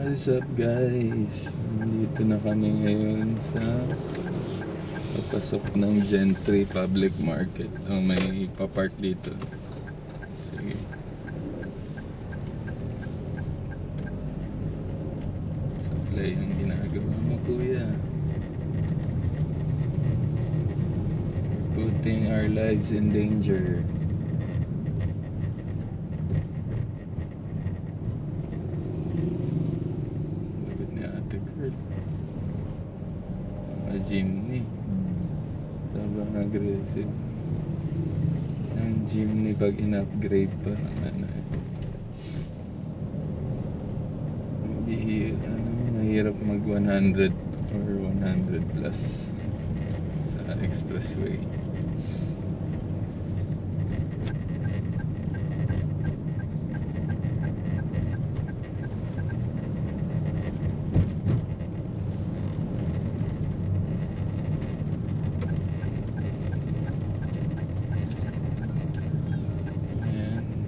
What's up guys? Dito na kami ngayon sa papasok ng Gentry Public Market. May papark dito. Sige. Supply ang ginagawa mo kuya. Putting our lives in danger. Jeepney sobrang aggressive ang jeepney pag in-upgrade pa mahirap mag 100 or 100 plus sa expressway.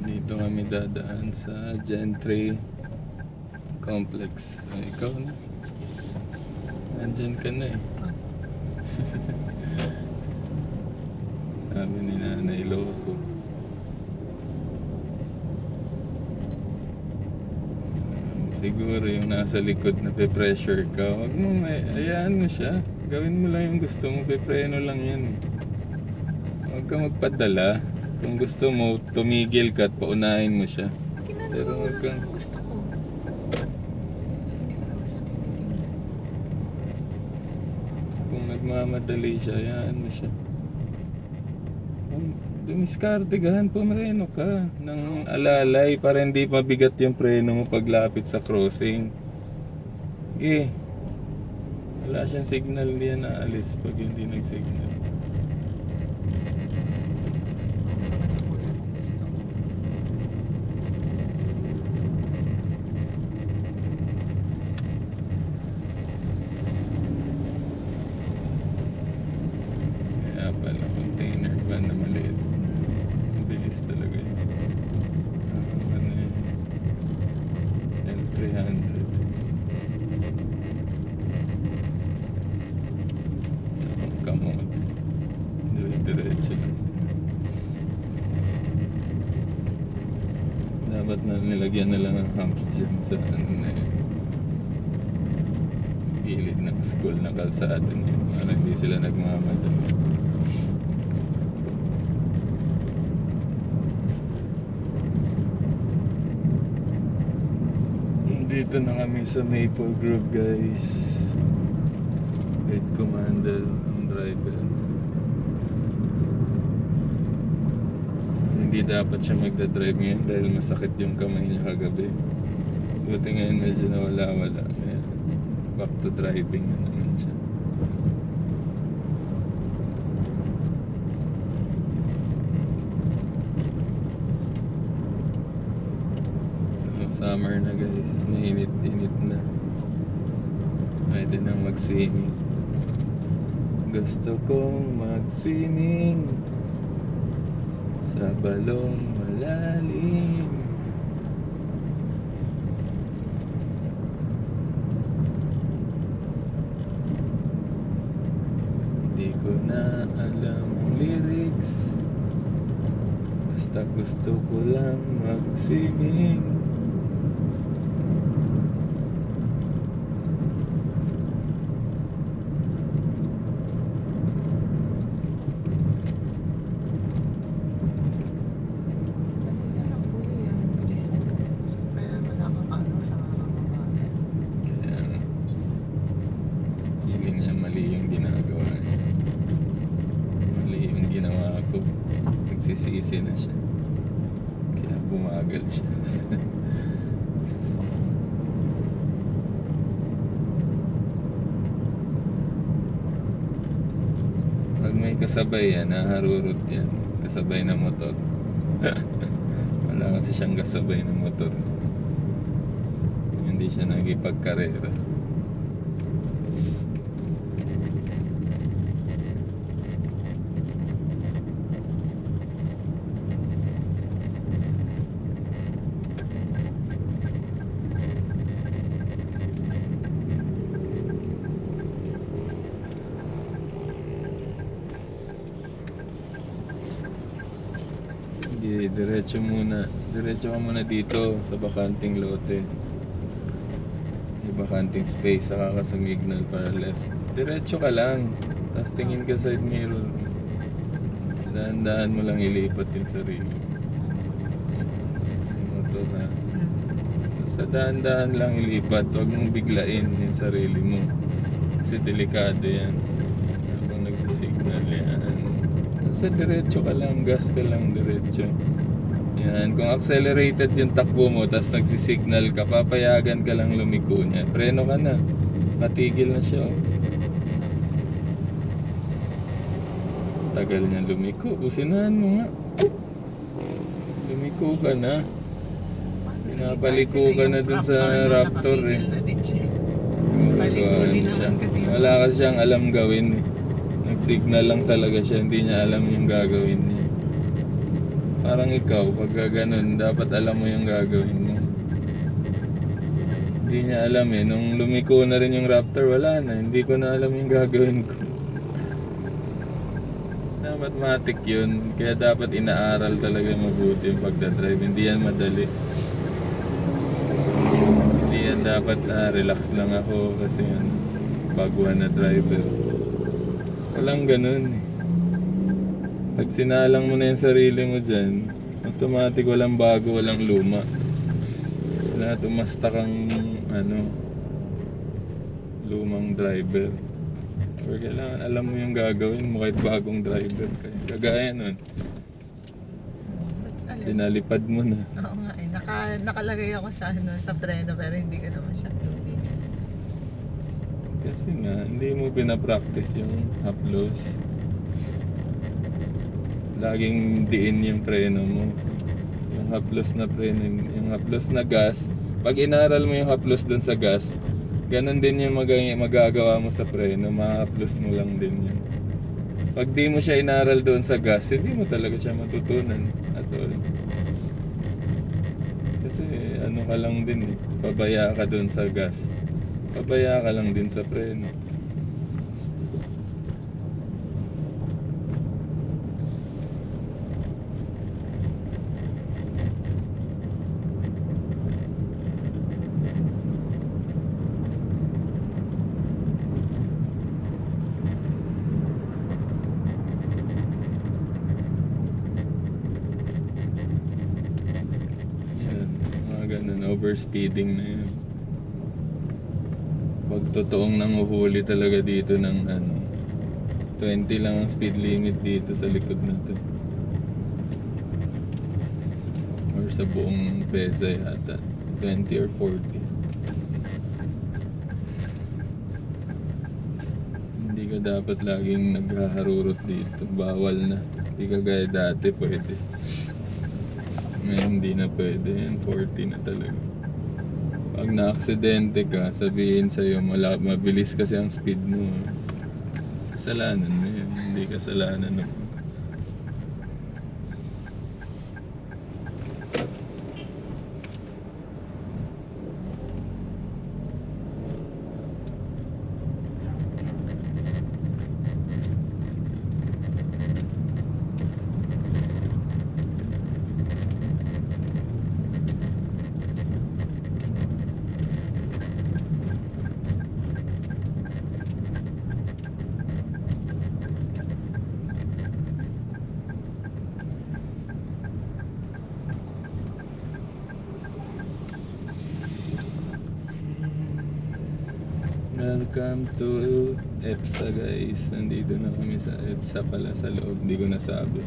Dito kami dadaan sa Gentry Complex. Ikaw na. Nandyan ka na eh. Sabi ni Nanay Loco. Siguro yung nasa likod na pe-pressure ka. Huwag mo, hayaan mo siya. Gawin mo lang yung gusto mo. Pe-preno lang yan eh. Huwag ka magpadala. Kung gusto mo, tumigil ka at paunahin mo siya. Pero huwag kang... gusto ko. Kung nagmamadali siya, hayaan mo siya. Dumiskartegahan, pumareno ka ng alalay para hindi mabigat yung preno mo paglapit sa crossing. Okay. Wala siyang signal niya na alis pag hindi nag-signal. Pala container van na maliit. Bilis talaga yun. Ano yun? L300 sa kamot. Dire-diretso lang. Dapat na nilagyan na lang ang humps dyan sa ano na yun, gilid ng school na kalsada na yun para hindi sila nagmamadali. Dito na kami sa Maple Grove guys. Head commander ang driver. Hindi dapat siya magdadrive ngayon dahil masakit yung kamay niya kagabi. Buti ngayon medyo nawala-wala. Back to driving na naman siya. Summer na guys, mainit-init na. Pwede nang mag-swimming. Gusto kong mag-swimming sa balong malalim. Di ko na alam ang lyrics, basta gusto ko lang mag-swimming. Nagsisisi na siya kaya bumagal siya. Pag may kasabay yan, naharurot yan, kasabay na motor. Wala kasi siyang kasabay na motor, hindi siya nagipagkarera. Diretso muna. Diretso ka muna dito sa bakanting lote. May bakanting space. Saka ka sumignal para left. Diretso ka lang. Tapos tingin ka side mirror. Dahan-dahan mo lang ilipat yung sarili. Yung motor ha. Basta dahan-dahan lang ilipat. Huwag mong biglain yung sarili mo. Kasi delikado yan. Habang nagsisignal yan. Basta diretso ka lang. Gas ka lang diretso. Yan, kung accelerated yung takbo mo tapos nagsisignal ka, papayagan ka lang lumiko niya. Preno ka na. Matigil na siya. Oh. Tagal niya lumiko. Businahan mo nga. Lumiko ka na. Pinapaliko ka na dun sa Raptor eh. Wala kasi siyang alam gawin eh. Nag-signal lang talaga siya. Hindi niya alam yung gagawin niya. Parang ikaw, pagka ganun, dapat alam mo yung gagawin mo. Hindi niya alam eh. Nung lumiko na rin yung Raptor, wala na. Hindi ko na alam yung gagawin ko. Dapat matik yun. Kaya dapat inaaral talaga mabuti yung pagdadrive. Hindi yan madali. Hindi yan dapat relax lang ako kasi yan, baguhan na driver. Walang ganun eh. Pag sinalang mo na yung sarili mo dyan, automatic walang bago, walang luma. Wala tumasta kang lumang driver. Or kailangan alam mo yung gagawin mo kahit bagong driver ka. Kagaya nun, pinalipad mo na. Oo nga eh. Nakalagay ako sa preno pero hindi ko naman siya tubig. Kasi nga, hindi mo pinapractice yung haplos. Laging diin yung preno mo. Yung haplos na preno, yung haplos na gas. Pag inaral mo yung haplos dun sa gas, ganun din yung magagawa mo sa preno. Ma-haplos mo lang din yun. Pag di mo siya inaral doon sa gas, hindi mo talaga siya matutunan at all. Kasi ano ka lang din eh. Pabaya ka doon sa gas. Pabaya ka lang din sa preno. Overspeeding na yun. Pag totoong nanguhuli talaga dito ng 20 lang ang speed limit dito sa likod na to. Or sa buong PESA yata 20 or 40. Hindi ka dapat laging naghaharurot dito. Bawal na. Hindi ka gaya dati pwede. Ngayon hindi na pwede yan. 40 na talaga. Pag na-aksidente ka, sabihin sa'yo, mabilis kasi ang speed mo. Kasalanan mo yan. Hindi kasalanan mo. Welcome to EPSA guys. Nandito na kami sa EPSA pala sa loob. Hindi ko nasabi.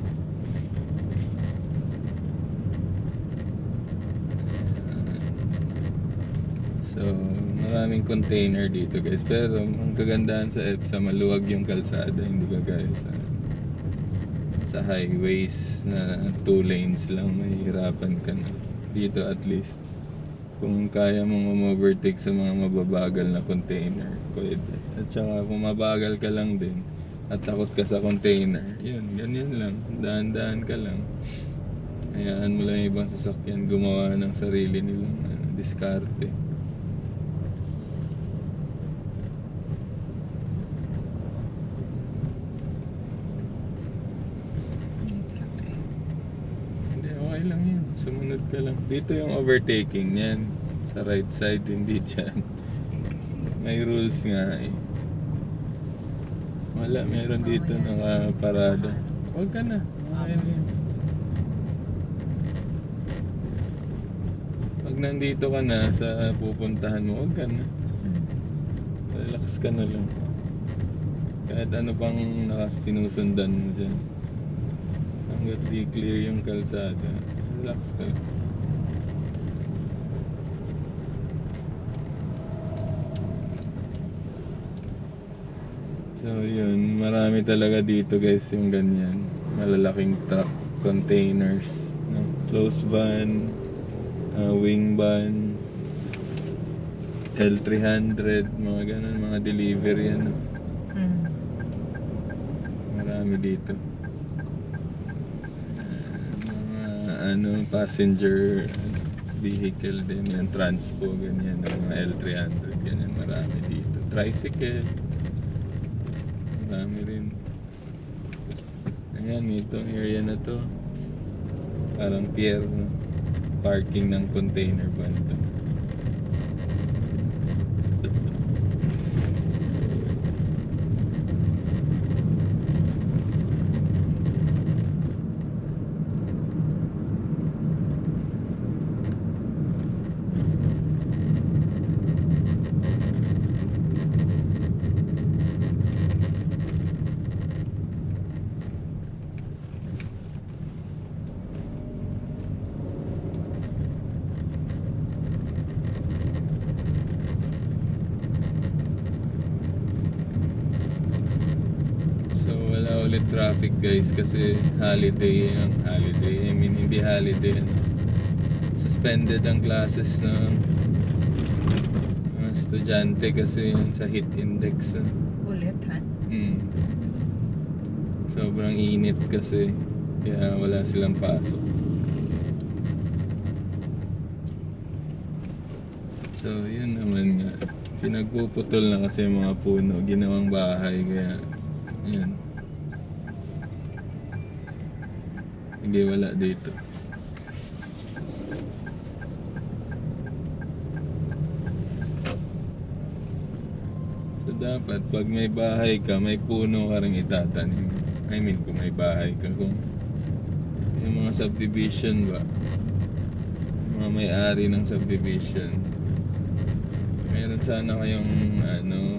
So maraming container dito guys. Pero ang kagandahan sa EPSA, maluwag yung kalsada. Hindi kagaya sa highways na 2 lanes lang. Mahihirapan ka na. Dito at least kung kaya mong overtake sa mga mababagal na container, pwede. At saka kung mabagal ka lang din at takot ka sa container, yun, ganyan lang, dahan-dahan ka lang. Hayaan mo lang yung ibang sasakyan gumawa ng sarili nilang diskarte. Hindi, okay ka lang. Dito yung overtaking niyan. Sa right side, hindi dyan. Kasi, May rules nga eh. Wala, meron dito mamaya, nakaparada. baka Huwag ka na. Okay na yan. Pag nandito ka na sa pupuntahan mo, huwag ka na. Relax ka na lang. Kahit ano pang nakasinusundan mo dyan. Hanggat di clear yung kalsada, relax ka lang. So yun, marami talaga dito guys yung ganyan. Malalaking truck, containers, no? Close van, wing van, L300, mga ganun, mga delivery ano. Marami dito. Mga ano, passenger vehicle din yan, transpo, ganyan, mga L300, ganyan, marami dito. Tricycle, marami rin. Ayan, itong area na to, parang pier, no? Parking ng container van to. So wala ulit traffic guys kasi holiday ang holiday. I mean hindi holiday. Suspended ang classes ng mga estudyante kasi yun sa heat index. ulit ha? Sobrang init kasi kaya wala silang pasok. So yun naman nga. Pinagpuputol na kasi yung mga puno, ginawang bahay kaya yan. Sige, wala dito. So dapat pag may bahay ka, may puno ka rin itatanim. I mean kung may bahay ka, kung yung mga subdivision ba, mga may-ari ng subdivision, meron sana kayong ano,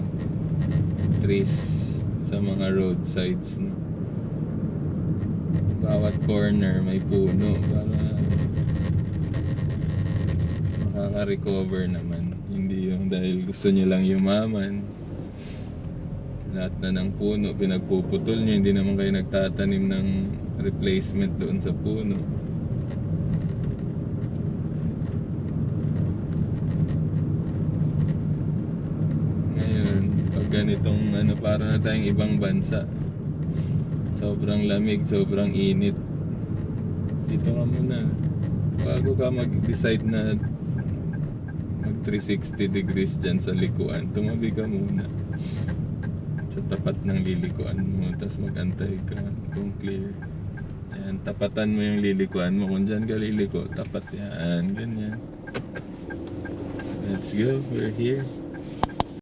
trees sa mga roadsides, no? Bawat corner may puno para makaka-recover naman. Hindi yung dahil gusto nyo lang yumaman, lahat na ng puno pinagpuputol nyo, hindi naman kayo nagtatanim ng replacement doon sa puno. Ngayon pag ganitong ano, para na tayong ibang bansa, sobrang lamig, sobrang init, dito ka muna bago ka mag-decide na mag 360 degrees dyan sa likuan. Tumabi ka muna sa tapat ng lilikuan mo, tapos mag-antay ka kung clear. Yan, tapatan mo yung lilikuan mo. Kung dyan ka liliko, tapat yan, ganyan. Let's go, we're here.